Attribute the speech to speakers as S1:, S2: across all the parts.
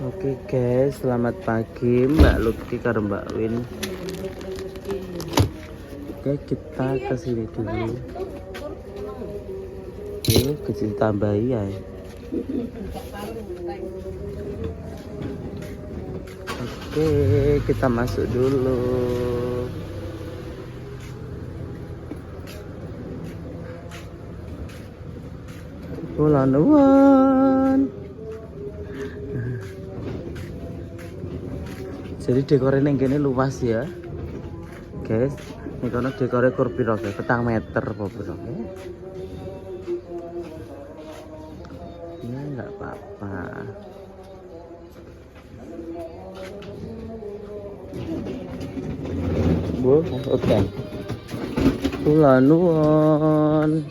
S1: Oke guys, selamat pagi Mbak Lutfi karo Mbak Win. Oke, kita ke sini dulu. Ini kecil tambahi ya. Oke, kita masuk dulu. Nuwun. Jadi dekornya yang gini luas ya, guys. Ini kono dekornya kurpiro ya, 4 meter apa piro ya. Ya nggak apa-apa. Bu, oke. Nuwun.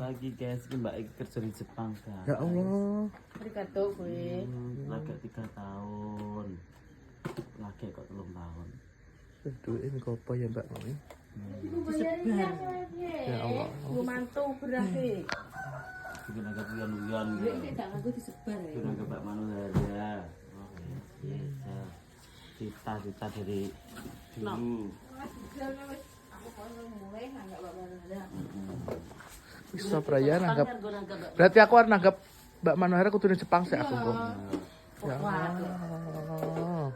S1: Pagi guys, ini Mbak Iki kerja di Jepang kan.
S2: Ya Allah.
S3: Arigato gue.
S1: Lagi 3 tahun. Lagi kok 3 tahun.
S2: Duit ini kopo ya Mbak Mami.
S3: Disebar.
S2: Ya Allah.
S3: Gue mantu berarti.
S1: Bikin agak uyan-uyan.
S3: Ini tidak ngaku disebar ya.
S1: Bikin agak Mbak Manu ada. Oh yes. Cita-cita dari dulu.
S2: Bisa perayaan nanggap. Berarti aku harus nanggap Mbak Manohara kudu di Jepang sih aku kok. Ya Allah.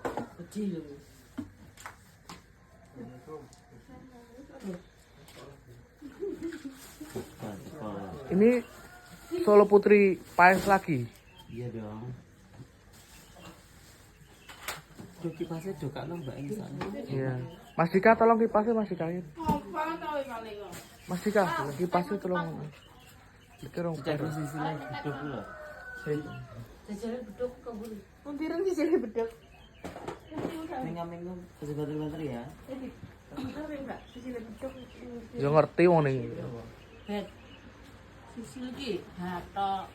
S2: Ini Solo Putri Paes lagi.
S1: Iya dong. Duh kipasnya juga lo Mbak Insan.
S2: Iya. Mas Dika tolong kipasnya Mas Dika. Mas Dika, kipasnya tolong. Iki rong
S1: Cek sisi lagi hidup lo.
S3: Jajaran beduk kebun. Puntiran jajaran beduk.
S1: Minggu-minggu sebentar ya.
S2: Ya ngerti wong ning.
S3: Bet. Sisi lagi. Hatok.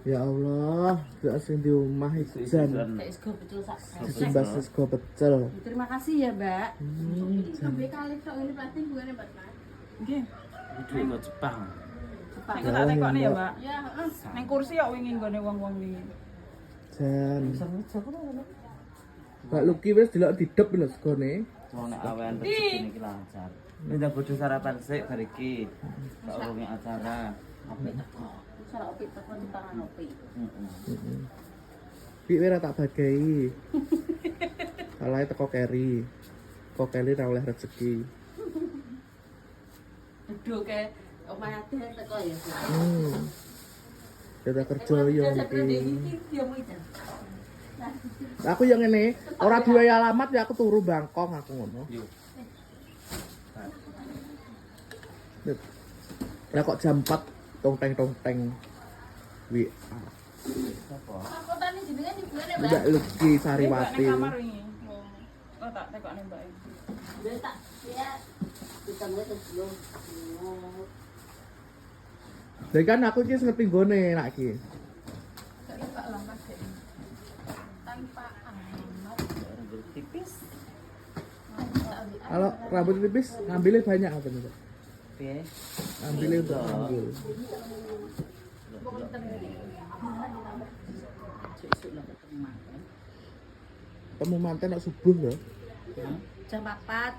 S2: Ya Allah, gak sing di omah ijan.
S3: Sego betul sak.
S2: Disimbas sego pecel.
S3: Terima kasih ya, Mbak.
S4: Sampai kali tok ini pasti gue nih, Mbak.
S3: Nggih.
S1: Itu ke Jepang.
S3: Jepang.
S4: Iku tak tekokne ya, Mbak.
S3: Ya, heeh.
S4: Nang kursi kok wingi nggone wong-wong wingi.
S2: Jan. Mbak Luki wis delok didep lho segone.
S1: Cuma nek awen rezeki niki lancar. Minta bojo sarapan sik bar iki. Kok urunge acara.
S3: Opik teko. Salah opik teko Jepangan opik.
S1: Heeh.
S2: Pi ora tak bagai. Alae teko keri. Kok keri ra oleh rezeki.
S3: Beduk ke omah ade teko ya.
S2: Kita kerja yo iki.
S3: Dia mau ijan.
S2: Aku yang ngene, ora duwe alamat ya aku turu Bangkok aku ngono.
S1: Yo.
S2: Lah kok jam 4 tong-teng. WA.
S1: Apa?
S4: Aku tani jenengan ibuane, Mbak.
S2: Mbak Luki Sariwati.
S4: Nang kamar wingi. Oh, tak tekokne Mbak.
S3: Dia tak ya kita mulai sebelum.
S2: Jadi kan aku iki ngerti gone nak iki.
S4: Gak lebak lah Mas. Tanpa amat.
S1: Tipis.
S2: Kalau rambut tipis ngambilnya banyak apa nih? Pak?
S1: Piye?
S2: Ngambilnya untuk ngambil.
S3: Sesuk lah ketemu manten.
S2: Temu manten nak subuh ya.
S3: Jam 4.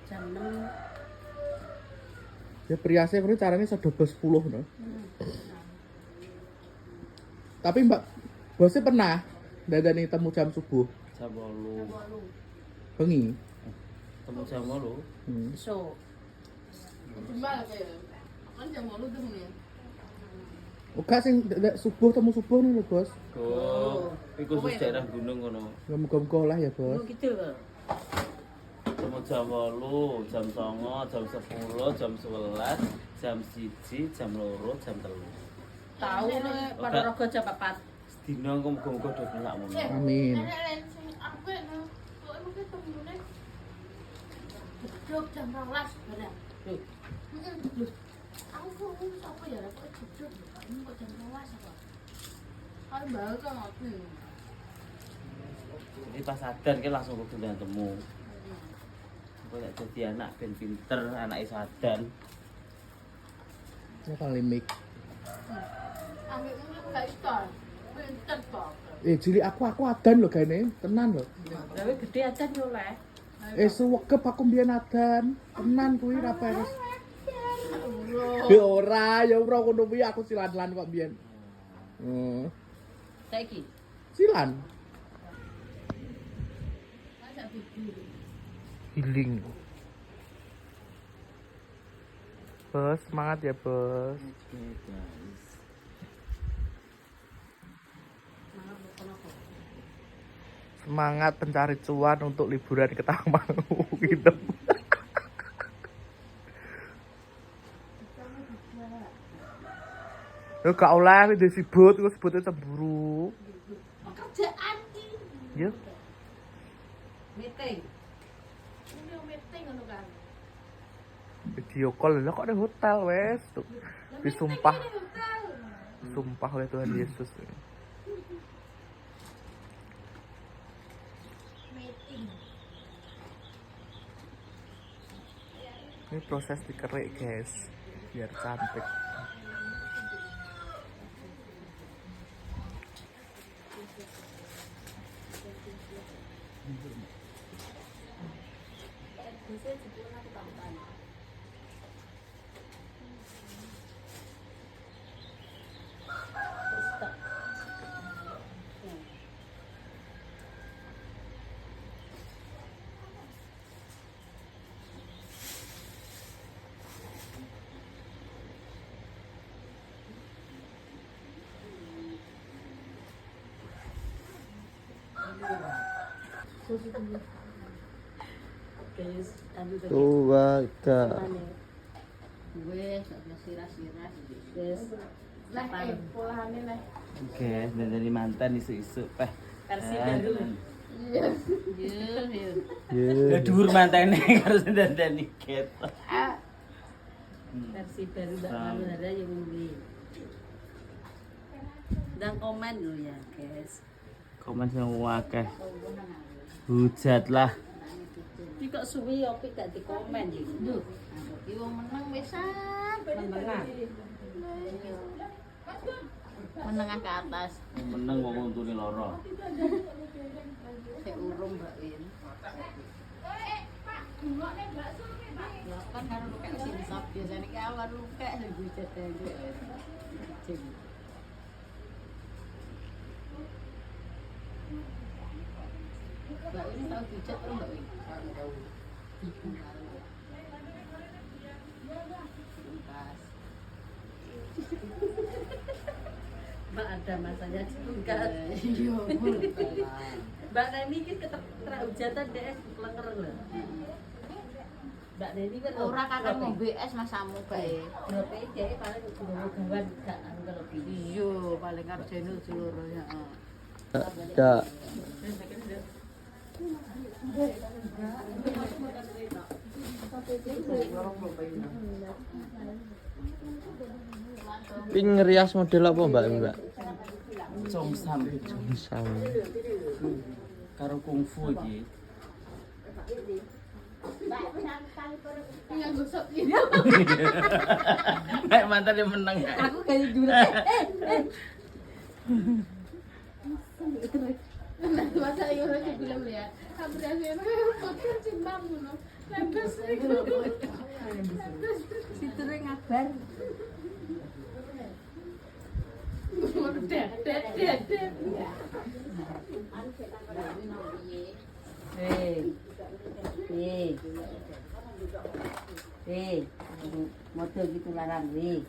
S3: Jam 6.
S2: Ya priasnya ini caranya sedobo 10 no. Tapi Mbak bosnya pernah dadani temu jam subuh.
S1: Jam 8.
S2: Bengi.
S1: Temu jam 8.
S3: So,
S4: Jembal ya. Kan jam 8 tuh nih.
S2: Oke sing subuh temu subuh nih lho bos.
S1: Kok iku khusus daerah gunung ngono.
S2: Muga-muga lah ya bos.
S3: gitu.
S1: Temu jam 8, jam 9, jam 10, jam 11, jam 1, jam 2, jam 3.
S3: Tahu nih pada rogo jam 4.
S1: Sedina kok muga-muga do kelak ngono.
S2: Amin.
S4: Aku kan kok emang ketemu beduk jam 12 bener. Aku kok apa ya aku beduk. Ini kok jam 12 apa? Kan baru kan aku.
S1: pas sadar ki langsung kudu temu. Kok nek dadi anak ben pinter, anake sadar.
S2: Ya kali mik.
S4: Ambil mungkin gak iso. Pinter kok.
S2: Cilik aku adan lho gaene, tenan lho.
S3: Gawe gede aja yo oleh.
S2: Suwegep aku mbiyen adan. Tenan kuwi ra peres. Ya ora ngono kuwi aku silan-silan kok mbiyen.
S3: Saiki.
S2: Silan.
S4: Masa bibi.
S2: Healing. Bos, semangat ya, Bos.
S1: Oke, guys.
S2: Semangat pencari cuan untuk liburan ke Taman gitu. Yo gak oleh di sibut, iku sebutnya cemburu.
S3: Pekerjaan ki.
S2: Ya,
S3: Meeting.
S4: Ini meeting ngono kan.
S2: video call lah kok di hotel wes. Tuh. Disumpah. Sumpah oleh Tuhan Yesus. Ini proses dikerik guys, biar cantik.
S3: Guys, anu tadi.
S5: Tuwaga.
S3: Wes, ada sirah-sirah. Wes.
S4: Lah, polane lah.
S1: Oke, dari mantan isu-isu peh.
S3: Versi baru.
S4: Iya.
S3: Yo.
S5: Ye.
S1: Dhuwur mantene harus dandani ket.
S3: Versi baru Mbak Manuhara yang ini. Dan komen dulu ya, guys.
S1: Komen semua akeh. Hujat lah.
S3: Iki kok suwi opi gak dikomen iki. Duh. Iki wong menang wisan. Menang. Menengah ke atas.
S1: Meneng wong untune lara.
S3: Sik urung Mbak Win. Ya kan harus kayak sini sop biasanya ki awal luka sing bujet aja. Mbak Win tahu bujet tuh Mbak Win. Tahu. Pas. Mbak ada masanya cungkas. Iya, Mbak Neni ini kena hujatan DS lenger lho. Mbak Neni kan
S4: Ora kakak mau BS masamu kae.
S3: Berapa dia paling gawan gak angel lebih.
S4: Iya, paling kerjane seluruh ya.
S5: Ya. Ping ngerias model apa Mbak?
S1: Congsam.
S5: Sama.
S1: Karo kungfu iki.
S4: Yang gosok
S1: Nek mantan yang menang ya.
S3: Aku kayak dulu.
S4: masa iya lagi bilang ya. Hampir aja foto cimbang ngono. Lantas niku.
S3: Situ ngabar.
S4: Det.
S3: Model gitu larang nih.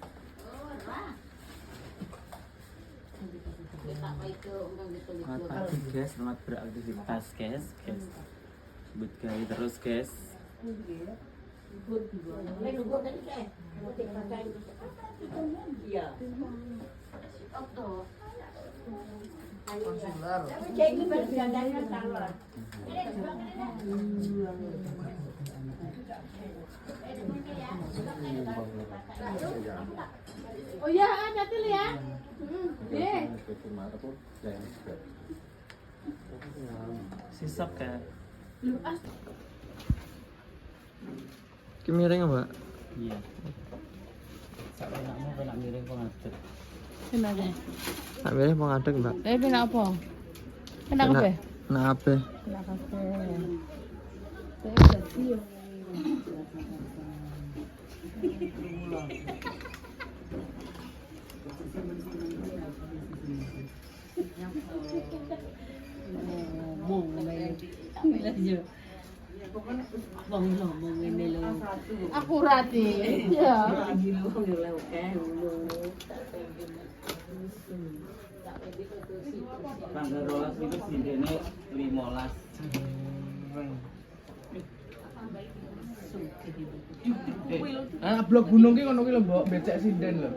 S1: Selamat pagi guys, selamat beraktivitas guys. Sebut gawe terus guys.
S3: Iya.
S4: Oh ya, hati ya. Deh.
S1: Sisok ya.
S4: Lu as
S5: Ki miring Mbak.
S1: Iya. Sak enakmu kena miring kok ngadeg.
S4: kenapa?
S5: Tak miring mau ngadeg Mbak.
S4: Kena apa? Kena kabeh?
S5: Nah ape?
S4: Kena kabeh. Saya dadi yo. Akurat ya.
S1: Tanggal 12 itu sindene 15.
S2: Blok gunung ki ngono ki lho, Mbok, becek sinden lho.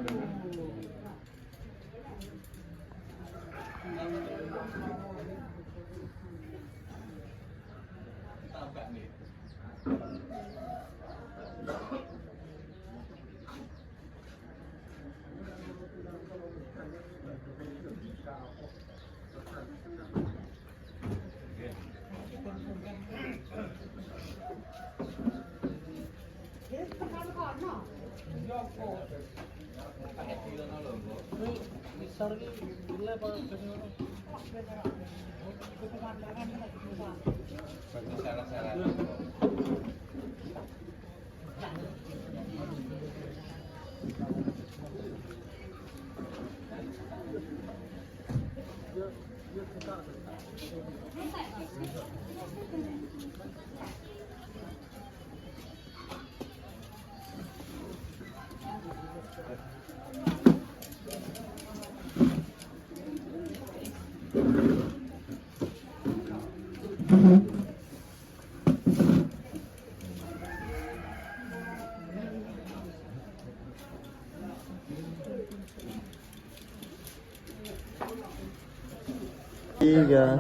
S5: Iya.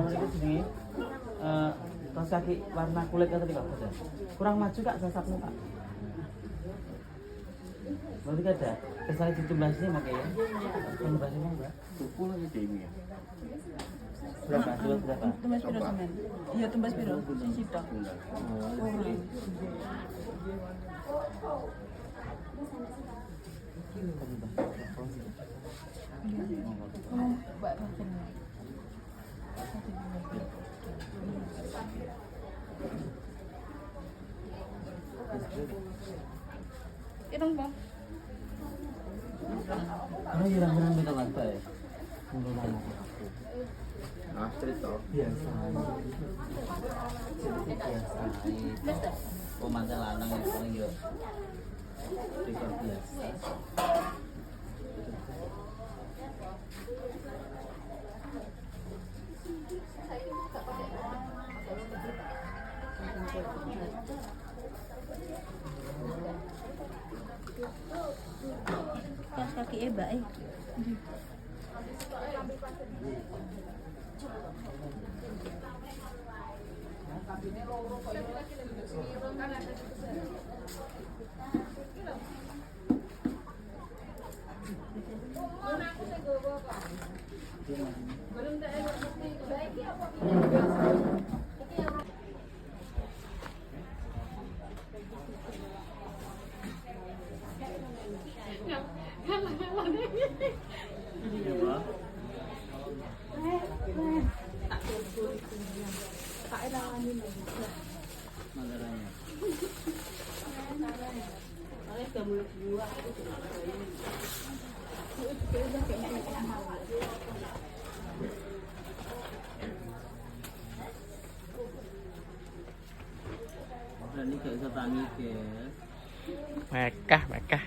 S1: Kaos kaki warna kulit atau tidak ada? Kurang maju kak sasapnya kak. Berarti ada. Kesannya di tumbasnya makanya. Tumbasnya enggak? Tukul aja ini ya. Berapa? Berapa?
S3: Tumbas piro sampean? Iya tumbas piro? Siji tok. Irung bang.
S1: Karena hirang-hirang minta lantai. Menurut aku.
S2: Astrid toh.
S1: Biasa. Biasa. Pemantai lanang yang paling yo. Rekor biasa.
S3: Kaos kaki Mbak e.
S1: Ini gak bisa tangi guys.
S2: Mekah, Mekah.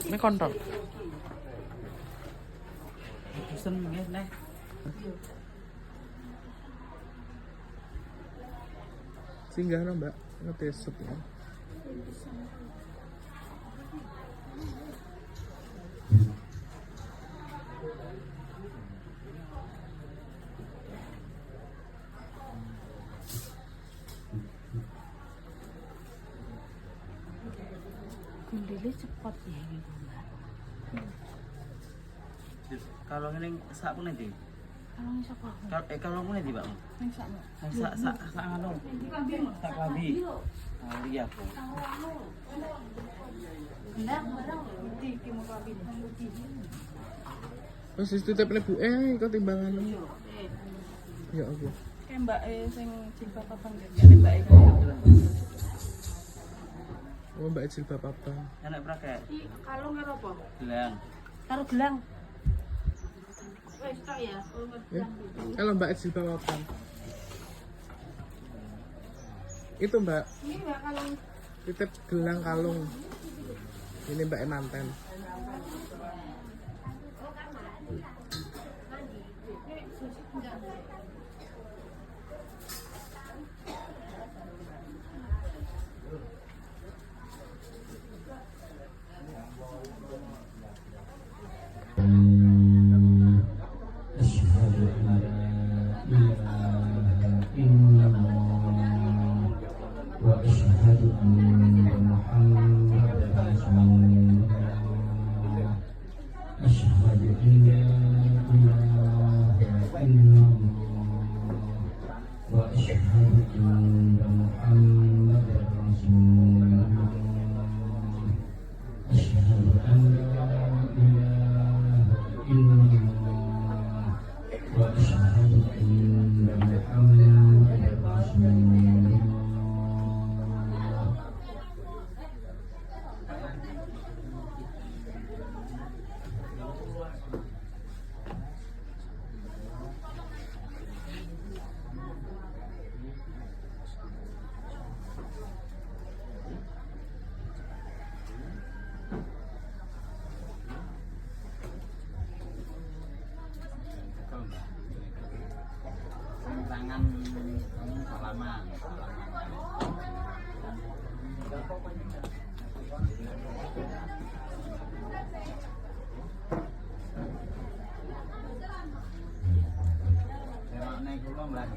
S2: Ini kontol.
S1: Pesen nggih neh.
S2: Singgah no, Mbak. Ngetes supnya.
S3: Gundile cepot ya gitu, Mbak.
S1: Kalau ini sak pun nanti.
S3: Kalau iso kok.
S1: Kalau pun nanti, Pak.
S3: Ning sakno.
S1: Sak anu. Sak kabi. Iya, Bu.
S3: Benar, iki mau kabi.
S2: Wis dititipne Bu kok timbangannya. Ya Allah.
S3: Kayak Mbak sing jilbab abang kene Mbak iki.
S2: Oh, Mbak jilbab apa?
S1: Enak braket.
S3: Kalung karo apa?
S1: Gelang.
S3: Karo gelang. Wis tok ya.
S2: Ya. Kalau Mbak jilbab apa? Itu Mbak,
S3: Ini Mbak kalung
S2: titip gelang kalung. Ini Mbak manten.
S1: Tangan salaman. Nek kula mbah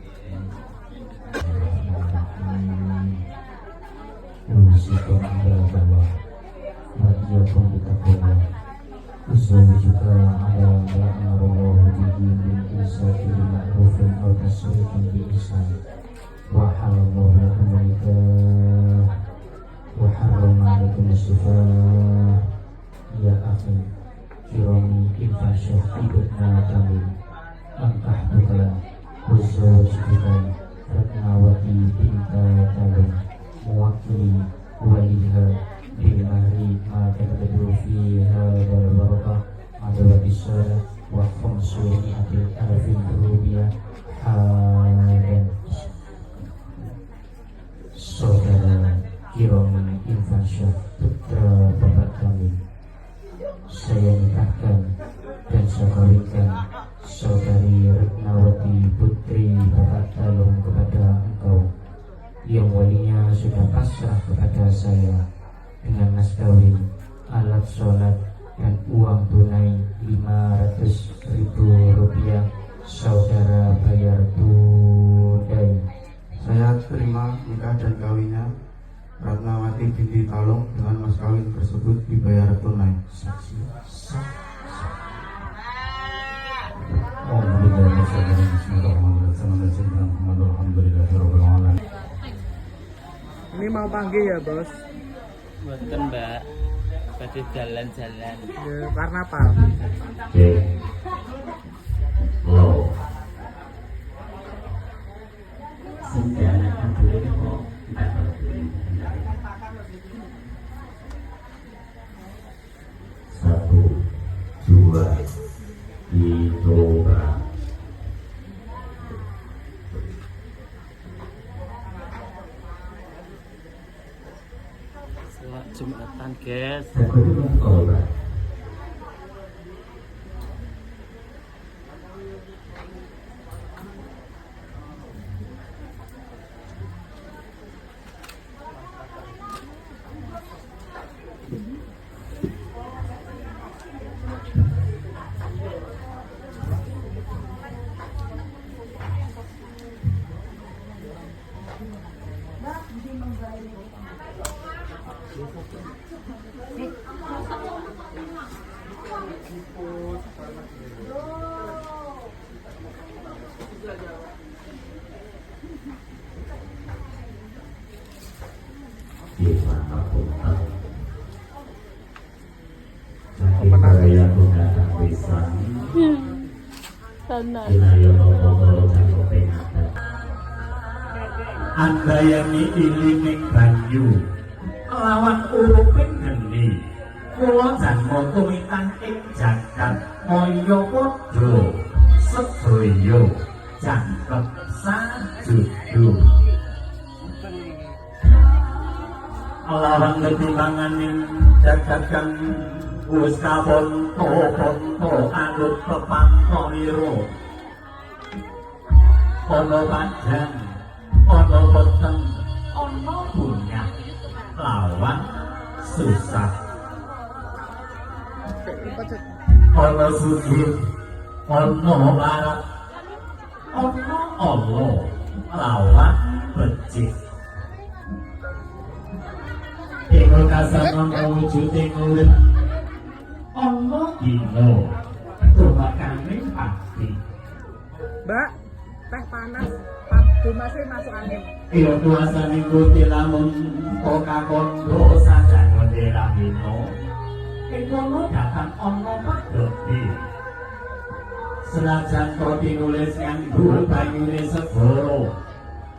S1: Saudara Kiromi Infansyah putra bapak kami, saya nikahkan dan saya kawinkan saudari Retnawati putri bapak Talung kepada engkau, yang walinya sudah pasrah kepada saya dengan mas kawin, alat sholat dan uang tunai 500.000 rupiah. Saudara bayar tunai.
S6: Saya terima nikah dan kawinnya Ratnawati binti Talung dengan mas kawin tersebut dibayar tunai. Saksi.
S2: Ini mau panggil ya, Bos?
S1: Bukan Mbak, pada jalan-jalan.
S2: Ya, karena apa?
S7: Satu, dua, dicoba.
S1: Selamat Jumatan, guys.
S7: Dicoba. di mana Tuhan Jadi yang mengatakan bisa Inayono Bogoro Jatuh Pengatan Anda yang iliming banyu lawan urupin geni kula jan moto ingkang ing jagat moyo padha sedaya jangkep sajudu lawan ketimbanganing jagat kang wis kaponto anut pepangkonira ana padang ana peteng ana punya lawan susah ana sujud ana larat ana Allah lawan becik ing kasaman wujuding urip ana dina tumakane pasti
S2: Mbak, teh panas, masih masuk angin.
S7: iya kuasane Gusti lamun kondo sadang ngendela hino ing kono datang ana padhe senajan to tinulis nganggo banyune segara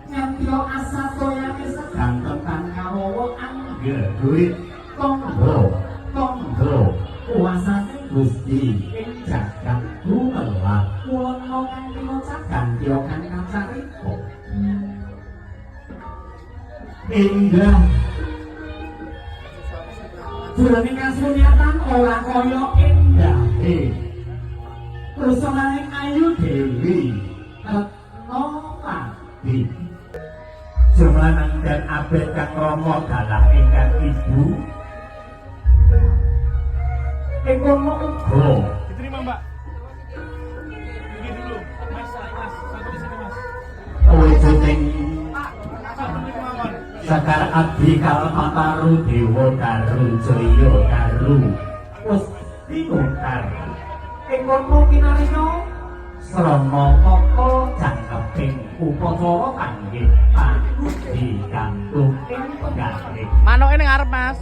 S7: nyatya asatoyane sedang tentang ngawowo angger duit tonggo kuasane Gusti ing jagat gumelar wono kang diucapkan yo kang carita indah jroning kasunyatan ora kaya indahe personane ayu dewi retno pati jumlahan dan abet kang rama dalah ingkang ibu ing kono uga
S2: Diterima Mbak. Pergi dulu. Mas, satu di sini Mas.
S7: wujuding
S2: Satu di kemauan.
S7: Sekar abdi kalpataru dewa karu jaya karu wis diungkar ing kono kinarya srana kaka jangkeping upacara kangge pangudi kantung ing penggalih
S2: Manoke ning arep Mas.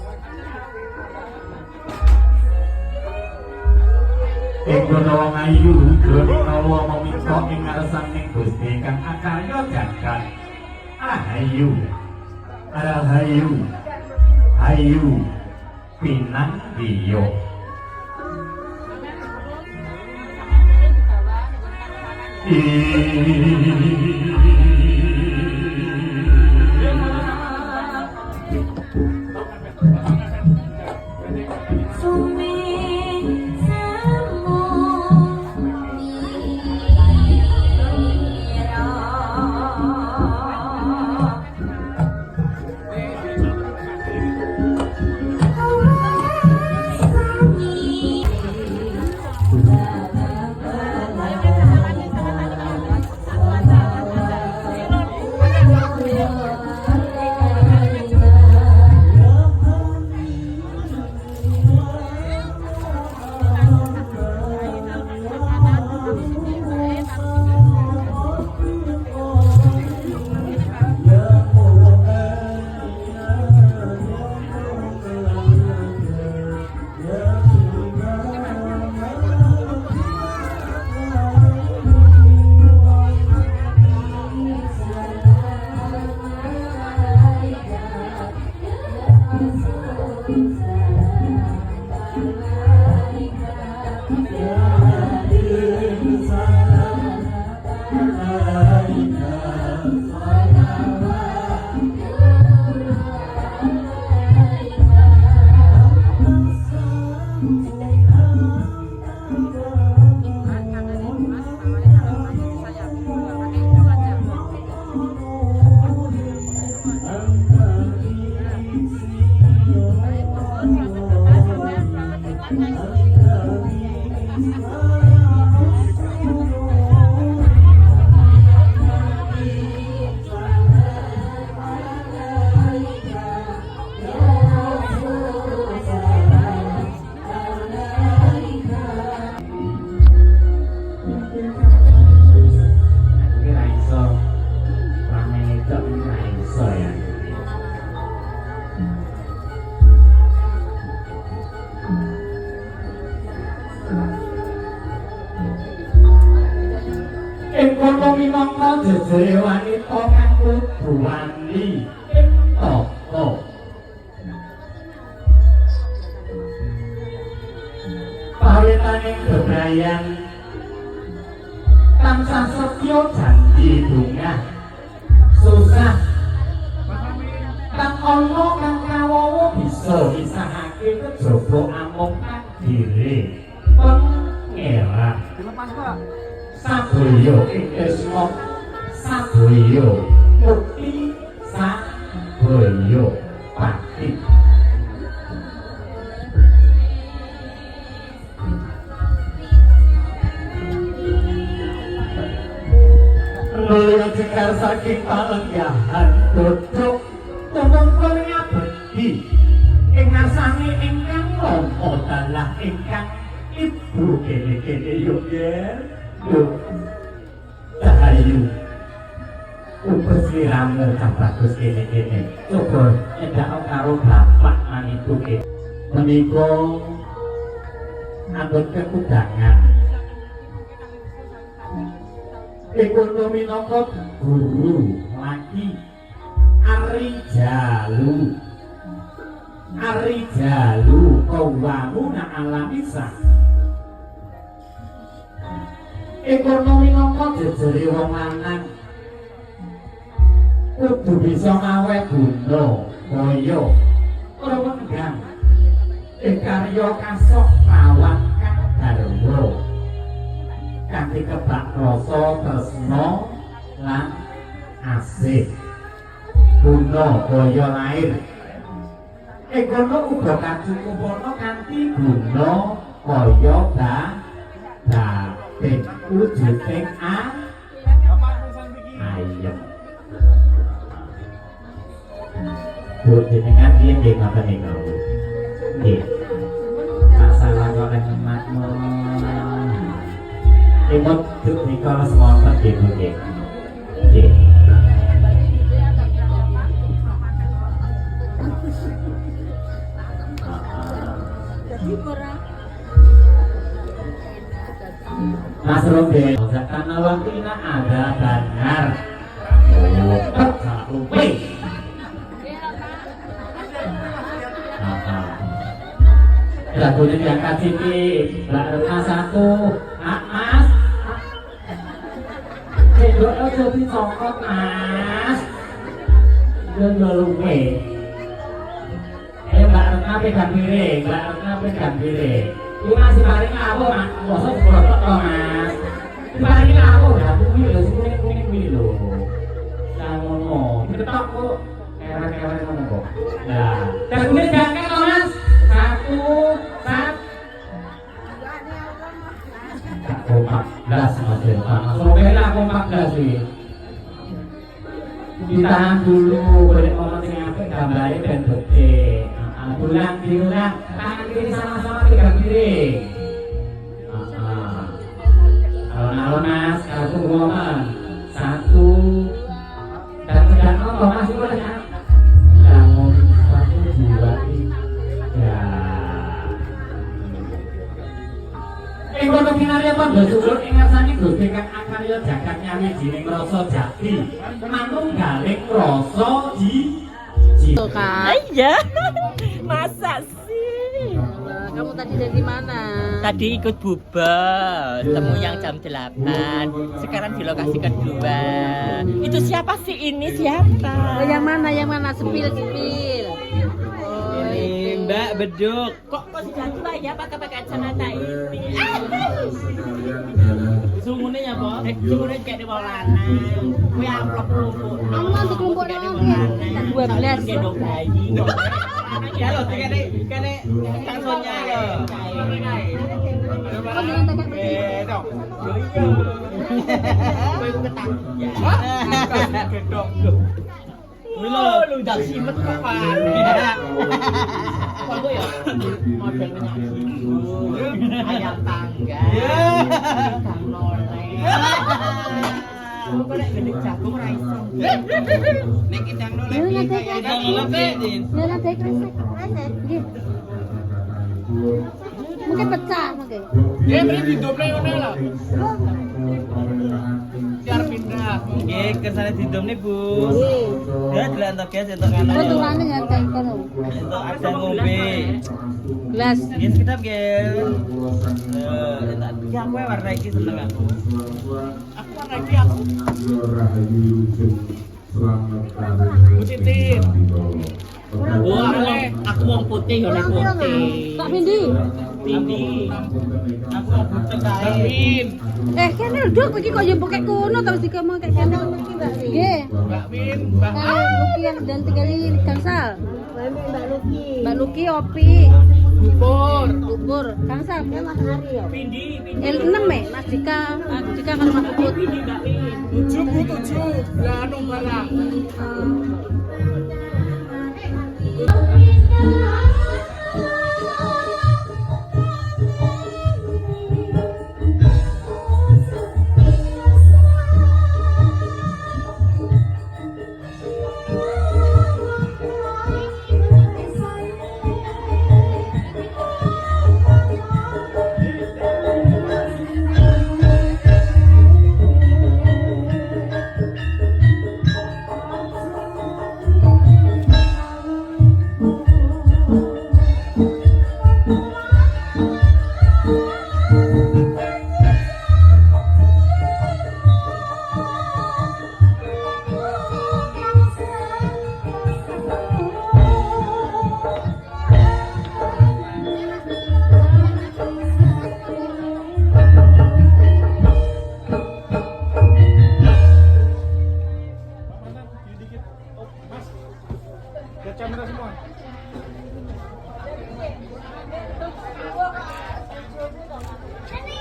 S7: ing kono wong ayu Gurinawa meminta ing ngarsaning Gusti kang akarya jagat ahayu arahayu ayu pinanggiya kono minangka jejere wanita kang kudu wani ing toko. Pawitaning bebrayan tansah setya janji bungah susah kang ana kang kawowo bisa misahake kejaba amung takdire pangeran.
S2: Dilepas, Pak.
S7: Saboyo Krisna Saboyo Mukti Saboyo Pati. Mulya cekar saking palenggahan dodok tumungkul ngabekti ing ngarsane ingkang lama dalah ingkang ibu kene-kene yo yer yo Cahayu ukur sliramu kang bagus kene-kene coba nyedak karo bapak maniku ke menika anggot kekudangan ekonomi minangka guru lagi Ari Jalu kawanuna alamisa ekonomi minangka jejere wong lanang kudu bisa ngawe guna kaya rewenggang karya kasok rawat kang garwa kanthi kebak rasa tresna lan asih guna kaya lair ekono uga kacukupana kanthi guna kaya batin wujuding ayem jenengan piye nggih ngoten niku nggih masalah kok emakmu imut nika semonten nggih nggih nggih Mas Robe, karena waktunya ada benar. Salah lupa. Lagunya diangkat sini, Mbak Retna 1, Mas. Doa jadi cokot Mas. Jangan lupa. Mbak Retna pegang piring, Mbak Retna pegang piring. Ini masih paling apa Mas? Bosok berotot loh Mas. Ini paling apa? Ya bumi loh, kuning loh. Jangan ngomong, diketok kok. Keren ngomong kok. Nah, dan kuning diangkat loh Mas. 1, 14 Mas Irfan. Soalnya aku 14 sih. Ditahan dulu, boleh ngomong yang apa? Gambarnya dan betik. Bulan birulah tangan kiri sama-sama pegang piring. Alon-alon Mas, aku ngomong 1 dan sedang ngomong masih banyak. Bangun 1, 2, 3. Ekono kinarya pandha sulur ing ngarsane Gusti kang akarya jagat nyanyi jining rasa jati. Manunggaling rasa
S3: Tuh kan?
S8: Iya. Masa sih?
S3: Kamu tadi dari mana?
S8: Tadi ikut bubar, temu yang jam 8. Sekarang di lokasi kedua. Itu siapa sih ini? Siapa?
S3: Oh, yang mana? Yang mana? Sepil.
S8: Ini Mbak Beduk. Kok sudah tua ya pakai kacamata ini? Sungguhnya ya, Bos. Sungguhnya kayak di bawah lanang. Kue amplop rumput.
S4: Aman di kelompok nanti.
S8: 12 gendong bayi. Ya lo, kene taksonya lo.
S4: Oh, jangan tegak.
S8: Dong. Kue ketak. Gendong. Lu udah simet kapan? Apa ya? Model menyanyi. Ayam tangga. Kang loreng. Lu kok gede jagung ra iso. Nek kidang noleh kaya noleh.
S4: Nela tek resek. Nggih. Mungkin pecah mungkin.
S8: Ya beri di doble ngene lho. Biar
S1: Nggih, kersane didom nih, Bu. Ya, dilantok guys entuk kanan.
S4: Potongane nyantai kono.
S1: Entuk ada ngombe.
S4: Gelas.
S1: Nggih, sekedap nggih. Entuk iki aku warna iki seneng aku. Aku warna iki aku. Titip. Wah, aku wong putih oleh putih.
S4: Pak Bindi.
S1: Bindi. Aku mau putih kae.
S4: Kene nduk iki kok yo pokoke kono terus dikomong kayak kene. Nggih.
S1: Mbak Wim, Mbak
S4: Luki dan tinggali Gangsal. Mbak Luki opi. Bubur. Gangsal Mas Ari yo.
S1: Bindi,
S4: 6 Mas Dika. Mas Dika kalau Mas Puput.
S1: 7 ya anu barang.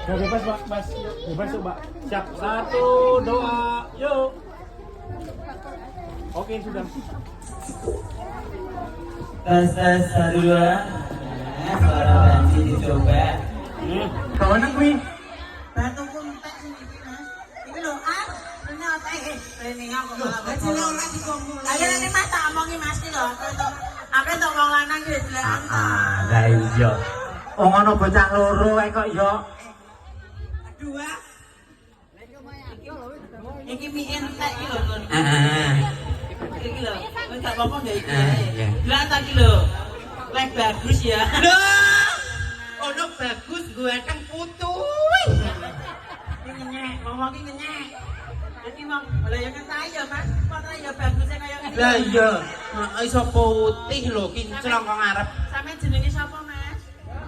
S7: Ya bebas Pak, Mas. Bebas tuh Pak. Siap. 1, 2, yuk. Oke sudah.
S1: Tes 1 2. Suara Banci dicoba.
S7: Kawan aku ini.
S3: Batu ku entek sing iki, Mas. Iki lho, ternyata training aku malah bajine ora dikompul. Ayo nek Mas tak omongi Mas iki lho, aku entuk wong lanang iki delekan.
S7: Lah iya. Wong ana bocah loro kae kok yo.
S3: Dua. Iki mie entek iki lho, Kon. Iki lho, wis gak apa-apa nggak iki. Lah tak iki lho. Lek bagus ya. Loh. Ono bagus ganteng putuy. Ini ngenyek, ngomong iki ngenyek. Jadi mong, lah ya kan saya Mas, kok ya bagusnya kaya ngene.
S9: Lah iya, iso putih lho kinclong kok ngarep.
S3: Sampe jenenge sapa, Mas?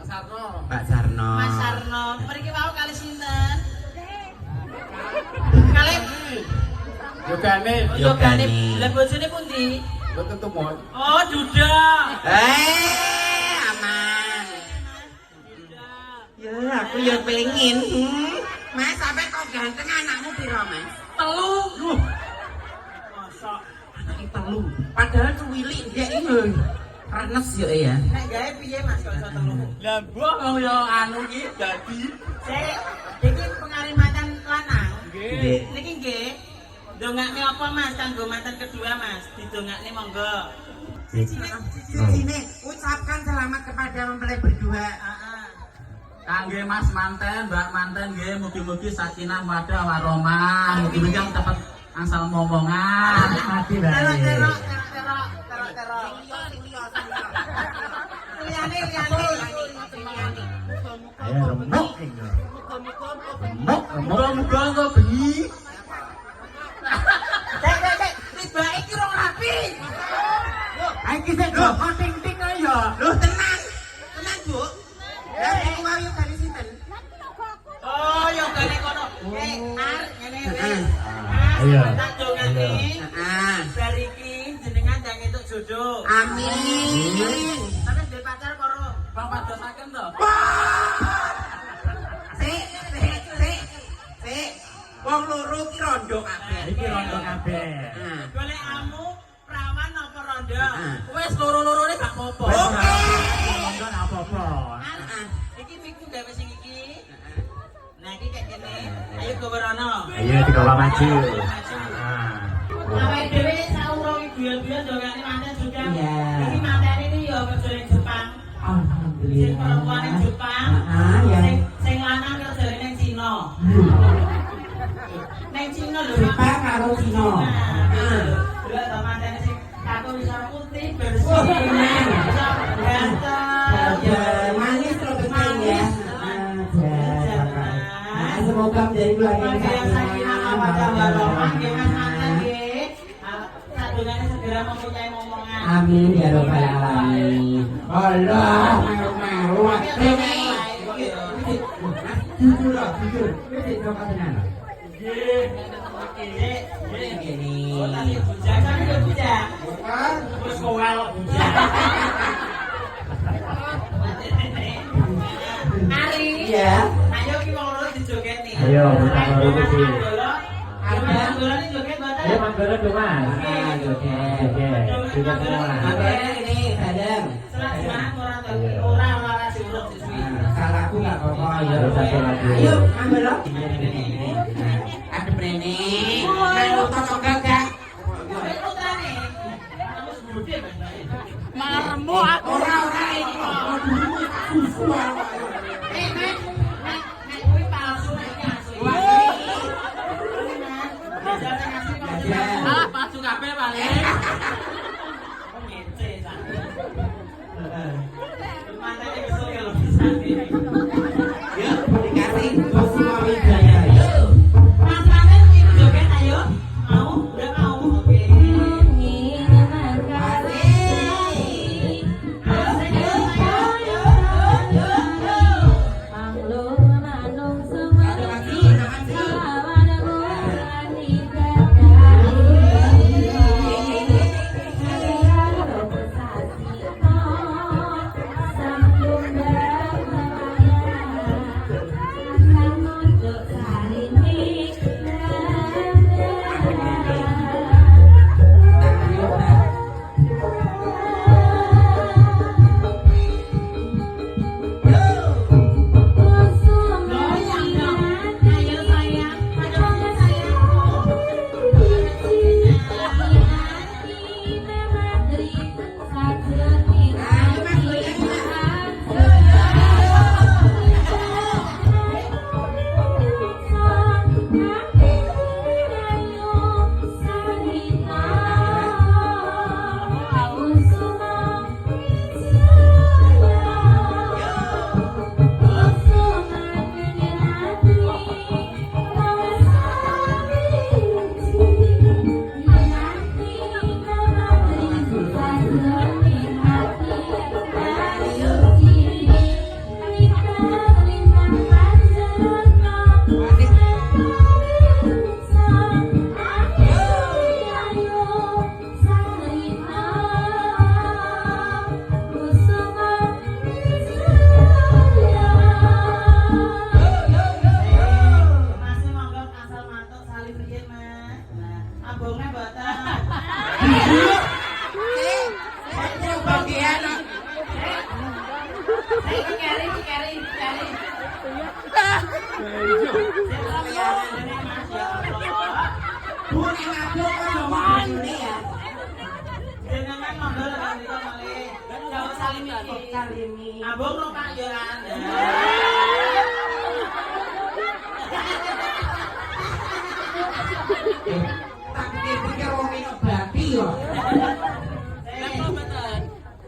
S9: Mbak Sarno.
S3: Mas Sarno. Mriki wau kali sinten? Kali
S7: Yogane.
S3: Yogane. Lah bojone pundi?
S7: Betul tuh mau.
S3: Oh, Duda.
S9: Aman. Ya aku ya pengen. Mas sampe kok ganteng anakmu piro, Mas?
S3: 3.
S9: Mosok anake 3. Padahal cuwili ndek iki. Renes yo ya.
S3: Nek gawe piye Mas kok iso 3?
S1: Lah mbok wong yo anu iki dadi.
S3: Sik, iki pengarimatan lanang.
S9: Nggih.
S3: Niki nggih. Dongakne apa Mas kanggo mantan kedua Mas? Didongakne monggo.
S9: Sini ucapkan selamat kepada mempelai berdua.
S7: Kangge Mas manten, Mbak manten nggih mugi-mugi sakinah mawaddah warahmah. Mugi-mugi dapat asal momongan. Mati bae.
S3: Terok. Liyane.
S7: Ayo remuk iki. Muga-muga kok bengi.
S3: Dek, tiba iki rong rapi.
S7: Iki sik kok ting-ting ayo.
S9: Loh tenang, Bu. Ya iku wae kali sinten?
S3: Oh, yo gane kono. Ngene.
S7: Ayo.
S3: Tak dongane.
S9: Heeh.
S3: Bar iki jenengan ndang entuk jodoh.
S9: Amin.
S3: Tapi duwe pacar karo
S7: Bang padosaken to.
S9: Sik. Wong loro ki rondo kabeh.
S7: Iki rondo kabeh.
S3: golek amu prawan apa rondo.
S7: Wes loro-lorone gak apa-apa.
S9: Oke.
S7: Rondo gak apa-apa.
S3: Iki miku gawe sing iki. Nah, iki kayak gini. Ayo gawe rono.
S7: Ayo digawa maju.
S3: Awake dhewe saurung ibu-ibu jogane manten juga.
S9: Iya.
S3: Iki manten iki yo kerja ning Jepang. Sing
S9: Alhamdulillah.
S3: perempuan ning Jepang.
S9: Ya.
S3: Sing lanang kerja ning Cina. Ning Cina lho.
S9: Jepang karo
S3: semoga menjadi keluarga yang sakinah mawaddah warahmah nggih Mas manten nggih. Sadungane segera mempunyai momongan. Amin ya rabbal alamin. Allah meru-meru. Jujur loh, jujur. Wis kok tenan. Nggih. Gini. Oh, tadi bujang sampe yo bujang. Terus kowal bujang. Ari. Iya. Ayo ki wong loro dijogeti.
S7: Ayo, kita loro iki.
S3: Ada bola ini joget boten.
S7: Ayo manggala dong Mas.
S3: Joget.
S7: Joget. Joget semua.
S3: Manggala ini sadeng. Selat ora diurut siswi. Salahku enggak apa-apa ya.
S7: Satu lagi.
S3: Ayo manggala. Ada brene. Melu toko gagak. Putrane. Kamus budhe malah remuk aku. Ora ini kok. Nek kuwi palsu nek asli. Ah, palsu kabeh paling. Kok ngece sak. Mantane besok kalau bisa. Ya, dikasih semua widaya. Mas Manten iki joget ayo. Mau? Udah mau. Oke. Abang no Pak Yolanda. Tak pikir wong iki babi yo. Lha mboten.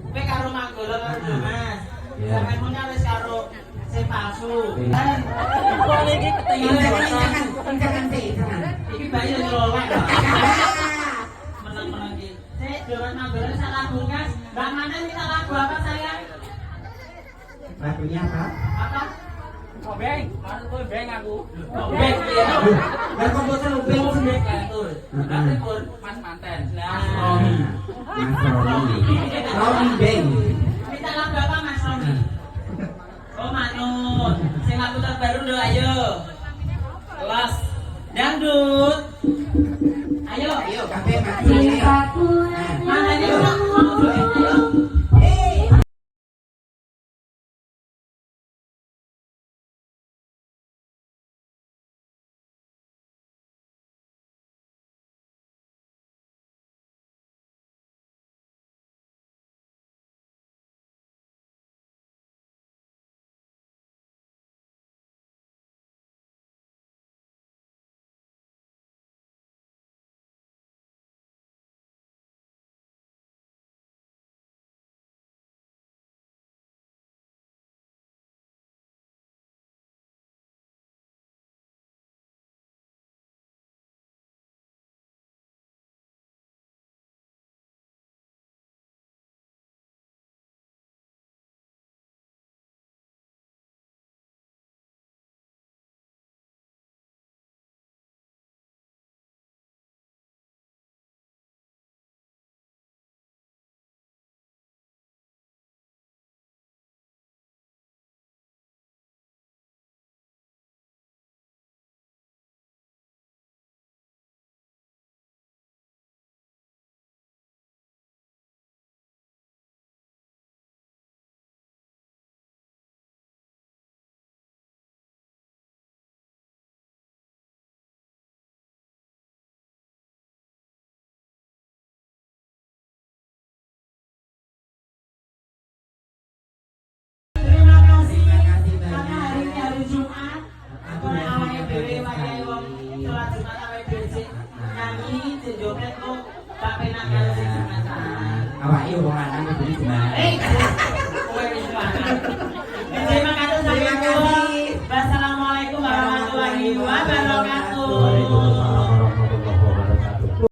S3: Kowe karo Manggala karo Mas. Sampeyan punya wis karo sing palsu. Kok iki ketemu jangan sih, jangan. Iki bayi yo nyolowek. Menang-menang iki. Sik, Dewan Manggala sak lagu Mas. Mbak Manten minta lagu apa sayang? Lagunya apa? Apa? Obeng, aku beng aku. Obeng ya. Lah kok boten obeng sendiri kantor. Lah pun Mas Manten. Nah, Mas Romi. Romi beng. Minta lagu apa Mas Romi? Oh, manut. Sing lagu terbaru lho ayo. Kelas dangdut. Ayo, ayo kabeh mati. Mana ini? wabarakatuh.